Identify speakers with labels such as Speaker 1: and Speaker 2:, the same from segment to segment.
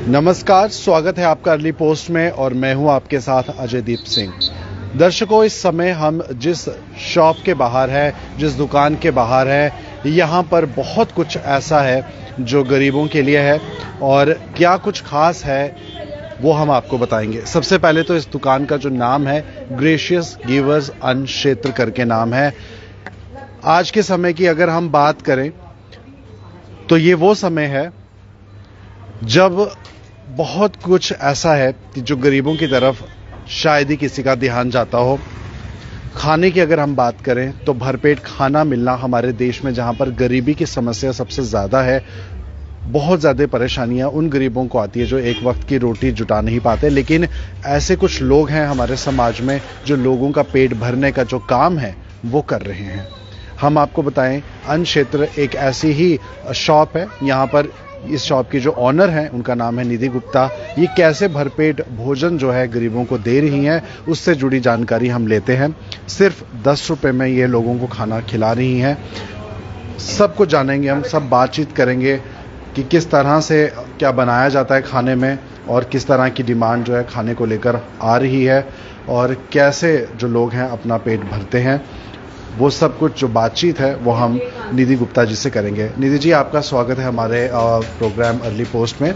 Speaker 1: नमस्कार, स्वागत है आपका अर्ली पोस्ट में और मैं हूं आपके साथ अजयदीप सिंह। दर्शकों, इस समय हम जिस शॉप के बाहर है, जिस दुकान के बाहर है, यहां पर बहुत कुछ ऐसा है जो गरीबों के लिए है और क्या कुछ खास है वो हम आपको बताएंगे। सबसे पहले तो इस दुकान का जो नाम है ग्रेशियस गिवर्स अन्न क्षेत्र करके नाम है। आज के समय की अगर हम बात करें तो ये वो समय है जब बहुत कुछ ऐसा है कि जो गरीबों की तरफ शायद ही किसी का ध्यान जाता हो। खाने की अगर हम बात करें तो भरपेट खाना मिलना हमारे देश में, जहां पर गरीबी की समस्या सबसे ज़्यादा है, बहुत ज़्यादा परेशानियां उन गरीबों को आती है जो एक वक्त की रोटी जुटा नहीं पाते। लेकिन ऐसे कुछ लोग हैं हमारे समाज में जो लोगों का पेट भरने का जो काम है वो कर रहे हैं। हम आपको बताएं, अन्न क्षेत्र एक ऐसी ही शॉप है। यहाँ पर इस शॉप की जो ऑनर हैं उनका नाम है निधि गुप्ता। ये कैसे भरपेट भोजन जो है गरीबों को दे रही हैं उससे जुड़ी जानकारी हम लेते हैं। सिर्फ 10 रुपए में ये लोगों को खाना खिला रही हैं। सब कुछ जानेंगे हम, सब बातचीत करेंगे कि किस तरह से क्या बनाया जाता है खाने में और किस तरह की डिमांड जो है खाने को लेकर आ रही है और कैसे जो लोग हैं अपना पेट भरते हैं। वो सब कुछ जो बातचीत है वो हम निधि गुप्ता जी से करेंगे। निधि जी, आपका स्वागत है हमारे प्रोग्राम अर्ली पोस्ट में।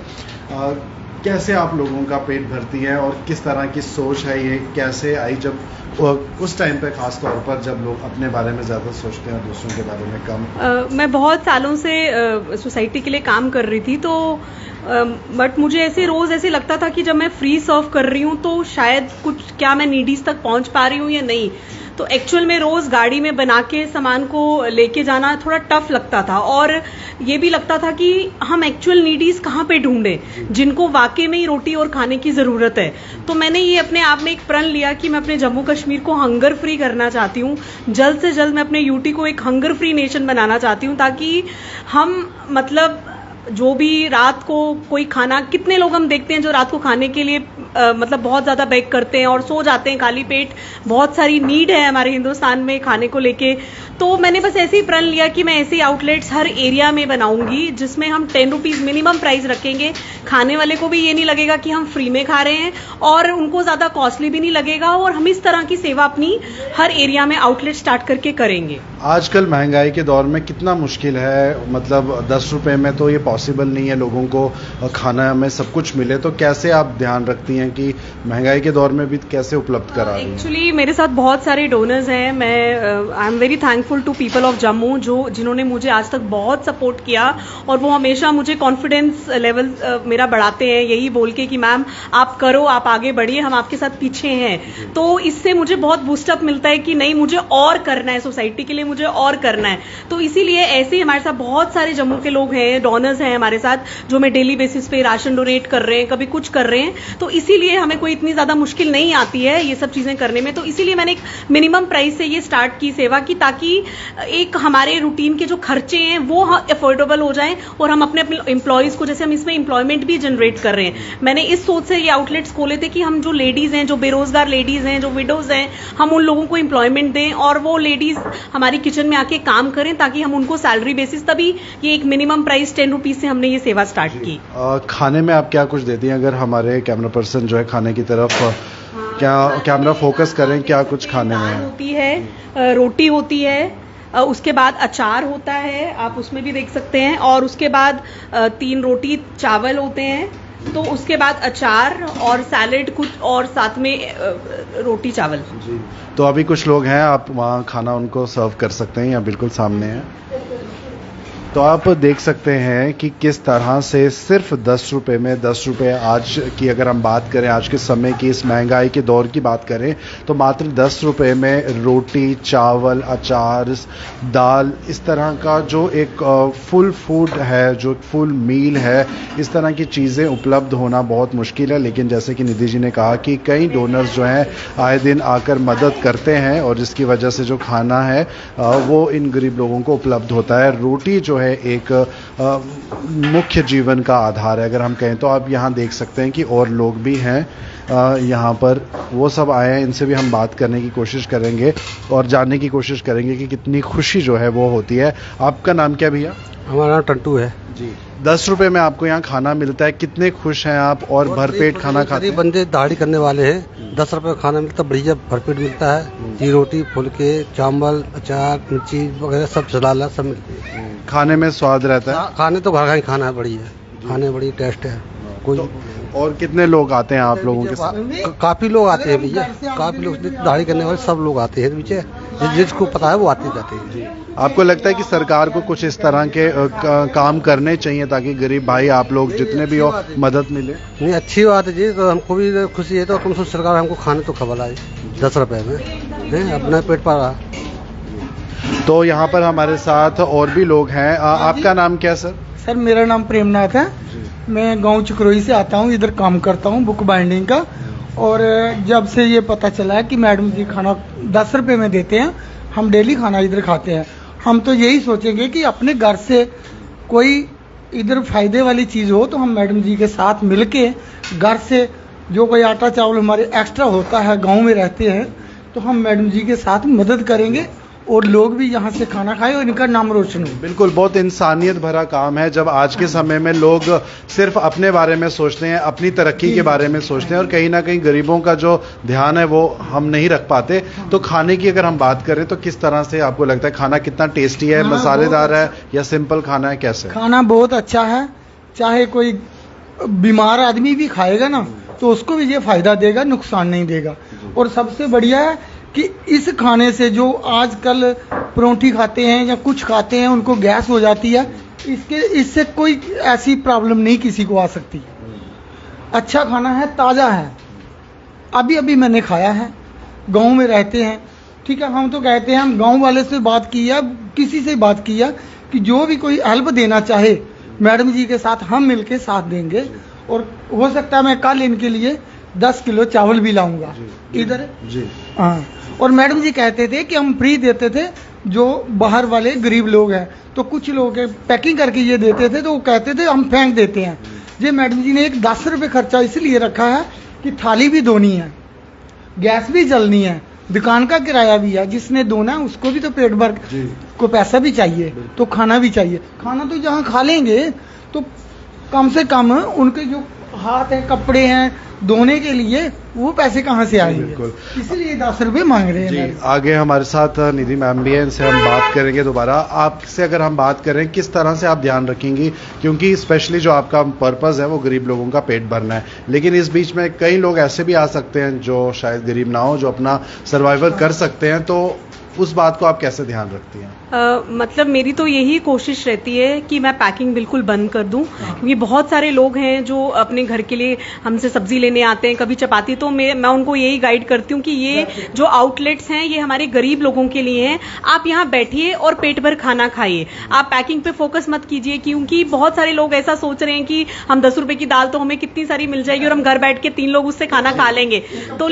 Speaker 1: कैसे आप लोगों का पेट भरती हैं और किस तरह की सोच है, ये कैसे आई जब उस टाइम पे खास तौर पर जब लोग अपने बारे में ज़्यादा सोचते हैं और दूसरों के बारे में कम?
Speaker 2: मैं बहुत सालों से सोसाइटी के लिए काम कर रही थी, तो बट मुझे ऐसे रोज ऐसे लगता था कि जब मैं फ्री सर्व कर रही हूँ तो शायद कुछ क्या मैं नीडीज तक पहुंच पा रही हूँ या नहीं। तो एक्चुअल में रोज गाड़ी में बना के सामान को लेके जाना थोड़ा टफ लगता था और ये भी लगता था कि हम एक्चुअल नीडीज कहाँ पे ढूंढें जिनको वाकई में ही रोटी और खाने की जरूरत है। तो मैंने ये अपने आप में एक प्रण लिया कि मैं अपने जम्मू कश्मीर को हंगर फ्री करना चाहती हूँ। जल्द से जल्द मैं अपने यूटी को एक हंगर फ्री नेशन बनाना चाहती हूँ, ताकि हम मतलब जो भी रात को कोई खाना, कितने लोग हम देखते हैं जो रात को खाने के लिए मतलब बहुत ज्यादा बेग करते हैं और सो जाते हैं खाली पेट। बहुत सारी नीड है हमारे हिंदुस्तान में खाने को लेके। तो मैंने बस ऐसे ही प्रण लिया कि मैं ऐसे आउटलेट्स हर एरिया में बनाऊंगी जिसमें हम 10 रुपीज मिनिमम प्राइस रखेंगे। खाने वाले को भी ये नहीं लगेगा कि हम फ्री में खा रहे हैं और उनको ज्यादा कॉस्टली भी नहीं लगेगा और हम इस तरह की सेवा अपनी हर एरिया में आउटलेट स्टार्ट करके करेंगे।
Speaker 1: आजकल महंगाई के दौर में कितना मुश्किल है, मतलब 10 रुपए में तो ये पॉसिबल नहीं है लोगों को खाना में सब कुछ मिले। तो कैसे आप ध्यान रखती हैं कि महंगाई के दौर में भी कैसे उपलब्ध करा रही हैं?
Speaker 2: एक्चुअली मेरे साथ बहुत सारे डोनर्स हैं। मैं I am very thankful to people of Jammu जिन्होंने मुझे आज तक बहुत सपोर्ट किया और वो हमेशा मुझे कॉन्फिडेंस लेवल मेरा बढ़ाते हैं, यही बोल के कि मैम आप करो, आप आगे बढ़िए, हम आपके साथ पीछे हैं। तो इससे मुझे बहुत बूस्टअप मिलता है कि नहीं, मुझे और करना है, सोसाइटी के लिए मुझे और करना है। तो इसीलिए ऐसे ही हमारे साथ बहुत सारे जम्मू के लोग हैं, डोनर्स हैं हमारे साथ, जो मैं डेली बेसिस पे राशन डोनेट कर रहे हैं, कभी कुछ कर रहे हैं। तो इसीलिए हमें कोई इतनी ज्यादा मुश्किल नहीं आती है ये सब चीजें करने में। तो इसीलिए मैंने एक मिनिमम प्राइस से ये स्टार्ट की सेवा की, ताकि एक हमारे रूटीन के जो खर्चे हैं वो अफोर्डेबल हो जाएं और हम अपने एम्प्लॉयज को, जैसे हम इसमें एम्प्लॉयमेंट भी जनरेट कर रहे हैं। मैंने इस सोच से ये आउटलेट्स खोले थे कि हम जो लेडीज हैं, जो बेरोजगार लेडीज हैं, जो विडोज हैं, हम उन लोगों को एम्प्लॉयमेंट दें और वो लेडीज हमारी किचन में आके काम करें, ताकि हम उनको सैलरी बेसिस, तभी ये एक मिनिमम प्राइस 10 रुपीज से हमने ये सेवा स्टार्ट की।
Speaker 1: खाने में आप क्या कुछ देती हैं? अगर हमारे कैमरा पर्सन जो है खाने की तरफ क्या कैमरा फोकस करें, क्या कुछ खाने में
Speaker 2: होती है, रोटी होती है, उसके बाद अचार होता है, आप उसमें भी देख सकते हैं, और उसके बाद 3 रोटी चावल होते हैं, तो उसके बाद अचार और सैलेड कुछ, और साथ में रोटी चावल जी।
Speaker 1: तो अभी कुछ लोग हैं, आप वहाँ खाना उनको सर्व कर सकते हैं, या बिल्कुल सामने है। तो आप देख सकते हैं कि किस तरह से सिर्फ 10 रुपए में, 10 रुपए आज की अगर हम बात करें, आज के समय की इस महंगाई के दौर की बात करें, तो मात्र 10 रुपए में रोटी, चावल, अचार, दाल, इस तरह का जो एक फुल फूड है, जो फुल मील है, इस तरह की चीज़ें उपलब्ध होना बहुत मुश्किल है। लेकिन जैसे कि निधि जी ने कहा कि कई डोनर्स जो हैं आए दिन आकर मदद करते हैं और जिसकी वजह से जो खाना है वो इन गरीब लोगों को उपलब्ध होता है। रोटी जो है एक मुख्य जीवन का आधार है अगर हम कहें तो। आप यहाँ देख सकते हैं कि और लोग भी हैं यहाँ पर, वो सब आए हैं, इनसे भी हम बात करने की कोशिश करेंगे और जानने की कोशिश करेंगे कि कितनी खुशी जो है वो होती है। आपका नाम क्या भैया?
Speaker 3: हमारा नाम टंटू है
Speaker 1: जी। 10 रुपए में आपको यहाँ खाना मिलता है, कितने खुश हैं आप और भरपेट खाना खाते हैं?
Speaker 3: बंदे दाढ़ी करने वाले हैं, 10 रुपए खाना मिलता, बढ़िया भरपेट मिलता है, जी रोटी, फुलके, चावल, अचार, मिर्ची वगैरह सब सलाद सब मिलती है।
Speaker 1: खाने में स्वाद रहता है?
Speaker 3: खाने तो घर का ही खाना है, बढ़िया खाने बड़ी टेस्ट है। कोई
Speaker 1: तो और कितने लोग आते हैं आप लोगों के साथ?
Speaker 3: काफी लोग आते हैं भैया, काफी लोग दाढ़ी करने वाले सब लोग आते हैं नीचे, जिसको पता है वो आते जाते हैं।
Speaker 1: आपको लगता है कि सरकार को कुछ इस तरह के काम करने चाहिए ताकि गरीब भाई आप लोग जितने भी हो मदद मिले?
Speaker 3: नहीं, अच्छी बात है जी, तो हमको भी खुशी है, तो कम से सरकार हमको खाने तो खबलाए 10 रुपए में, अपना पेट पर रहा।
Speaker 1: तो यहाँ पर हमारे साथ और भी लोग हैं। आपका नाम क्या है सर?
Speaker 4: सर मेरा नाम प्रेमनाथ है, मैं गांव चिकरोई से आता हूँ, इधर काम करता हूँ बुक बाइंडिंग का। और जब से ये पता चला है कि मैडम जी खाना 10 रुपए में देते हैं, हम डेली खाना इधर खाते हैं। हम तो यही सोचेंगे कि अपने घर से कोई इधर फायदे वाली चीज़ हो तो हम मैडम जी के साथ मिलके घर से जो कोई आटा चावल हमारे एक्स्ट्रा होता है, गांव में रहते हैं, तो हम मैडम जी के साथ मदद करेंगे और लोग भी यहाँ से खाना खाएं और इनका नाम रोशन हो।
Speaker 1: बिल्कुल, बहुत इंसानियत भरा काम है जब आज के समय में लोग सिर्फ अपने बारे में सोचते हैं, अपनी तरक्की के बारे में सोचते हैं और कहीं ना कहीं गरीबों का जो ध्यान है वो हम नहीं रख पाते। तो खाने की अगर हम बात करें तो किस तरह से आपको लगता है खाना कितना टेस्टी है, मसालेदार है या सिंपल खाना है, कैसे?
Speaker 4: खाना बहुत अच्छा है, चाहे कोई बीमार आदमी भी खाएगा ना तो उसको भी ये फायदा देगा, नुकसान नहीं देगा। और सबसे बढ़िया है कि इस खाने से जो आजकल परोंठी खाते हैं या कुछ खाते हैं उनको गैस हो जाती है, इससे कोई ऐसी प्रॉब्लम नहीं किसी को आ सकती। अच्छा खाना है, ताज़ा है, अभी अभी मैंने खाया है, गांव में रहते हैं, ठीक है। हम तो कहते हैं, हम गांव वाले से बात की है, किसी से बात की है कि जो भी कोई हेल्प देना चाहे मैडम जी के साथ हम मिलके साथ देंगे। और हो सकता है मैं कल इनके लिए 10 किलो चावल भी लाऊंगा इधर जी। हाँ, और मैडम जी कहते थे कि हम फ्री देते थे, जो बाहर वाले गरीब लोग हैं तो कुछ लोग पैकिंग करके ये देते थे, तो वो कहते थे हम फेंक देते हैं। ये मैडम जी ने एक 10 रुपये खर्चा इसलिए रखा है कि थाली भी धोनी है, गैस भी जलनी है, दुकान का किराया भी है, जिसने धोना उसको भी तो पेट भर को पैसा भी चाहिए, तो खाना भी चाहिए। खाना तो जहाँ खा लेंगे तो कम से कम उनके जो हाथ हैं, कपड़े हैं धोने के लिए, वो पैसे कहाँ से आएंगे, इसलिए 10 रुपये मांग रहे हैं।
Speaker 1: आगे हमारे साथ निधि मैम भी है, इनसे हम बात करेंगे दोबारा। आपसे अगर हम बात करें किस तरह से आप ध्यान रखेंगी, क्योंकि स्पेशली जो आपका पर्पस है वो गरीब लोगों का पेट भरना है, लेकिन इस बीच में कई लोग ऐसे भी आ सकते हैं जो शायद गरीब ना हो, जो अपना सर्वाइवल कर सकते हैं, तो उस बात को आप कैसे ध्यान रखती हैं?
Speaker 2: मतलब मेरी तो यही कोशिश रहती है कि मैं पैकिंग बिल्कुल बंद कर दूं, क्योंकि बहुत सारे लोग हैं जो अपने घर के लिए हमसे सब्जी लेने आते हैं, कभी चपाती, तो मैं उनको यही गाइड करती हूँ कि ये जो आउटलेट्स हैं ये हमारे गरीब लोगों के लिए हैं, आप यहाँ बैठिए और पेट भर खाना खाइए, आप पैकिंग पे फोकस मत कीजिए। क्योंकि बहुत सारे लोग ऐसा सोच रहे हैं कि हम 10 रुपए की दाल तो हमें कितनी सारी मिल जाएगी और हम घर बैठ के 3 लोग उससे खाना खा लेंगे। तो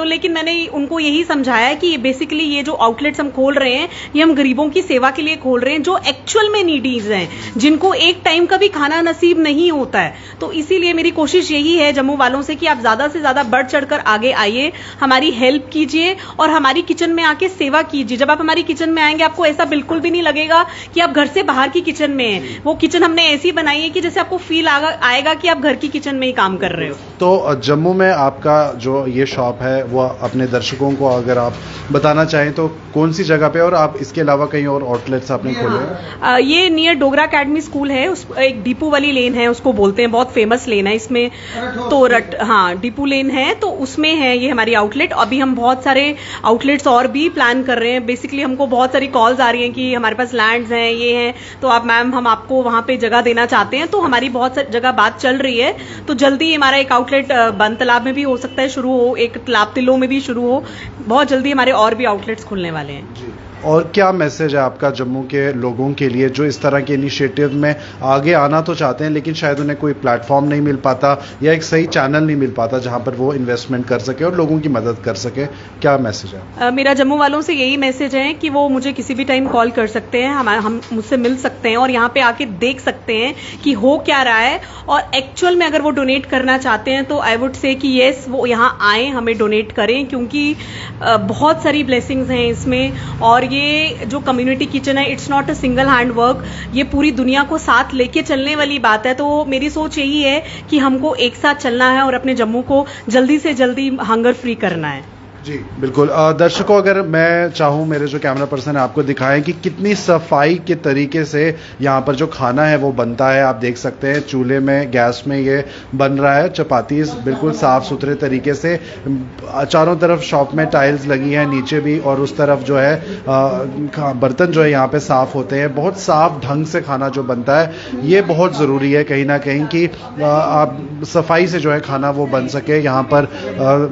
Speaker 2: लेकिन मैंने उनको यही समझाया कि बेसिकली ये जो आउटलेट्स हम खोल रहे हैं ये हम गरीबों की सेवा के लिए खोल रहे हैं, जो एक्चुअल में नीडीज हैं, जिनको एक टाइम का भी खाना नसीब नहीं होता है। तो इसीलिए मेरी कोशिश यही है जम्मू वालों से कि आप ज्यादा से ज्यादा बढ़ चढ़कर आगे आइए, हमारी हेल्प कीजिए और हमारी किचन में आके सेवा कीजिए। जब आप हमारी किचन में आएंगे आपको ऐसा बिल्कुल भी नहीं लगेगा कि आप घर से बाहर की किचन में हैं। वो किचन हमने ऐसी बनाई है कि जैसे आपको फील आएगा कि आप घर की किचन में ही काम कर रहे हो।
Speaker 1: तो जम्मू में आपका जो ये शॉप है वो अपने दर्शकों को अगर आप बताना चाहें तो कौन सी जगह पे, और आप इसके अलावा कहीं और आउटलेट्स आपने खोले हैं?
Speaker 2: ये नियर डोगरा अकेडमी स्कूल है, उस एक डीपू वाली लेन है उसको बोलते हैं, बहुत फेमस लेन है इसमें, तो हाँ डीपू लेन है, तो उसमें है ये हमारी आउटलेट। अभी हम बहुत सारे आउटलेट्स और भी प्लान कर रहे हैं। बेसिकली हमको बहुत सारी कॉल्स आ रही हैं कि हमारे पास लैंड्स हैं, ये हैं, तो आप मैम हम आपको वहां पे जगह देना चाहते हैं, तो हमारी बहुत सारी जगह बात चल रही है। तो जल्दी हमारा एक आउटलेट बंद तालाब में भी हो सकता है शुरू हो, एक तालाब तिल्लो में भी शुरू हो, बहुत जल्दी हमारे और भी आउटलेट्स खुलने वाले हैं।
Speaker 1: और क्या मैसेज है आपका जम्मू के लोगों के लिए जो इस तरह के इनिशिएटिव में आगे आना तो चाहते हैं लेकिन शायद उन्हें कोई प्लेटफॉर्म नहीं मिल पाता या एक सही चैनल नहीं मिल पाता जहां पर वो इन्वेस्टमेंट कर सके और लोगों की मदद कर सके, क्या मैसेज है?
Speaker 2: मेरा जम्मू वालों से यही मैसेज है कि वो मुझे किसी भी टाइम कॉल कर सकते हैं, हम मुझसे मिल सकते हैं और यहाँ पे आके देख सकते हैं कि हो क्या रहा है। और एक्चुअल में अगर वो डोनेट करना चाहते हैं तो आई वुड से कि येस वो यहाँ आए, हमें डोनेट करें, क्योंकि बहुत सारी ब्लेसिंग्स हैं इसमें। और ये जो कम्युनिटी किचन है, it's not a single hand work, ये पूरी दुनिया को साथ लेके चलने वाली बात है। तो मेरी सोच यही है कि हमको एक साथ चलना है और अपने जम्मू को जल्दी से जल्दी हंगर फ्री करना है।
Speaker 1: जी बिल्कुल। दर्शकों, अगर मैं चाहूँ, मेरे जो कैमरा पर्सन है आपको दिखाएं कि कितनी सफाई के तरीके से यहाँ पर जो खाना है वो बनता है। आप देख सकते हैं चूल्हे में, गैस में ये बन रहा है। चपाती बिल्कुल साफ सुथरे तरीके से, चारों तरफ शॉप में टाइल्स लगी है, नीचे भी, और उस तरफ जो है बर्तन जो है यहाँ पे साफ होते हैं। बहुत साफ ढंग से खाना जो बनता है, ये बहुत ज़रूरी है कहीं ना कहीं कि आप सफाई से जो है खाना वो बन सके। यहाँ पर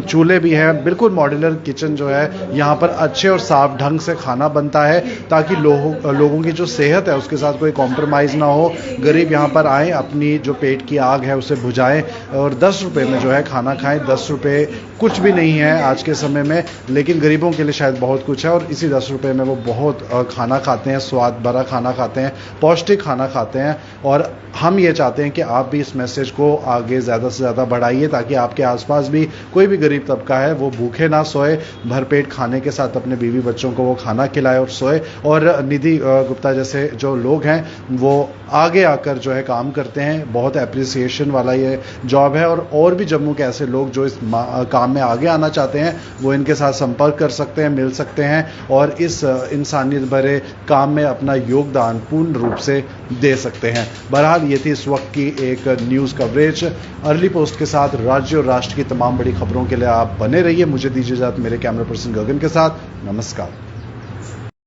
Speaker 1: चूल्हे भी हैं, बिल्कुल मॉडर्न किचन जो है यहाँ पर अच्छे और साफ ढंग से खाना बनता है, ताकि लोगों की जो सेहत है उसके साथ कोई कॉम्प्रोमाइज़ ना हो। गरीब यहाँ पर आए, अपनी जो पेट की आग है उसे बुझाएं और 10 रुपये में जो है खाना खाएं। 10 रुपये कुछ भी नहीं है आज के समय में, लेकिन गरीबों के लिए शायद बहुत कुछ है। और इसी 10 रुपये में वो बहुत खाना खाते हैं, स्वाद भरा खाना खाते हैं, पौष्टिक खाना खाते हैं। और हम ये चाहते हैं कि आप भी इस मैसेज को आगे ज़्यादा से ज़्यादा बढ़ाइए, ताकि आपके आसपास भी कोई भी गरीब तबका है वो भूखे ना सोए, भरपेट खाने के साथ अपने बीवी बच्चों को वो खाना खिलाए और सोए। और निधि गुप्ता जैसे जो लोग हैं वो आगे आकर जो है काम करते हैं। बहुत एप्रिसिएशन वाला ये जॉब है। और भी जम्मू के ऐसे लोग जो इस काम में आगे आना चाहते हैं वो इनके साथ संपर्क कर सकते हैं, मिल सकते हैं और इस इंसानियत भरे काम में अपना योगदान पूर्ण रूप से दे सकते हैं। बहरहाल ये थी इस वक्त की एक न्यूज़ कवरेज। अर्ली पोस्ट के साथ राज्य और राष्ट्र की तमाम बड़ी खबरों के लिए आप बने रहिए। मुझे दीजिए इजाज़त मेरे कैमरा पर्सन गगन के साथ। नमस्कार।